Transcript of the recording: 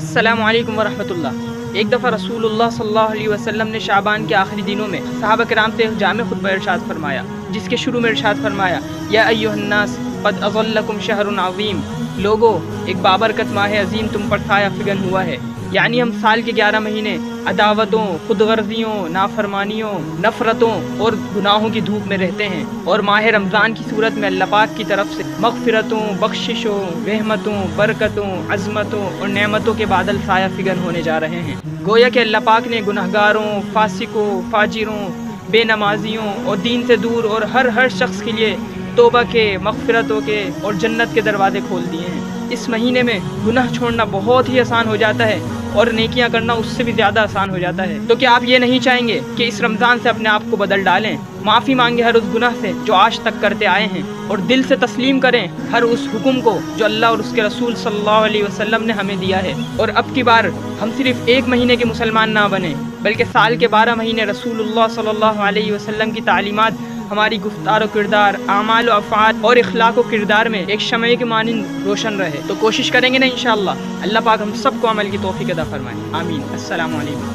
السلام علیکم ورحمۃ اللہ۔ ایک دفعہ رسول اللہ صلی اللہ علیہ وسلم نے شعبان کے آخری دنوں میں صحابہ کرام سے ایک جامع خطبہ ارشاد فرمایا، جس کے شروع میں ارشاد فرمایا، یا ایھا الناس قد اظلکم شہر عظیم، لوگو ایک بابرکت ماہ عظیم تم پر سایہ فگن ہوا ہے۔ یعنی ہم سال کے 11 مہینے عداوتوں، خود غرضیوں، نافرمانیوں، نفرتوں اور گناہوں کی دھوپ میں رہتے ہیں، اور ماہ رمضان کی صورت میں اللہ پاک کی طرف سے مغفرتوں، بخششوں، رحمتوں، برکتوں، عظمتوں اور نعمتوں کے بادل سایہ فگن ہونے جا رہے ہیں۔ گویا کہ اللہ پاک نے گنہگاروں، فاسقوں، فاجروں، بے نمازیوں اور دین سے دور اور ہر شخص کے لیے توبہ کے، مغفرتوں کے اور جنت کے دروازے کھول دیے ہیں۔ اس مہینے میں گناہ چھوڑنا بہت ہی آسان ہو جاتا ہے اور نیکیاں کرنا اس سے بھی زیادہ آسان ہو جاتا ہے۔ تو کیا آپ یہ نہیں چاہیں گے کہ اس رمضان سے اپنے آپ کو بدل ڈالیں، معافی مانگیں ہر اس گناہ سے جو آج تک کرتے آئے ہیں، اور دل سے تسلیم کریں ہر اس حکم کو جو اللہ اور اس کے رسول صلی اللہ علیہ وسلم نے ہمیں دیا ہے، اور اب کی بار ہم صرف ایک مہینے کے مسلمان نہ بنیں بلکہ سال کے 12 مہینے رسول اللہ صلی اللہ علیہ وسلم کی تعلیمات ہماری گفتار و کردار، اعمال و افعال اور اخلاق و کردار میں ایک شمع کے مانند روشن رہے۔ تو کوشش کریں گے نا انشاءاللہ۔ اللہ پاک ہم سب کو عمل کی توفیق عطا فرمائے، آمین۔ السلام علیکم۔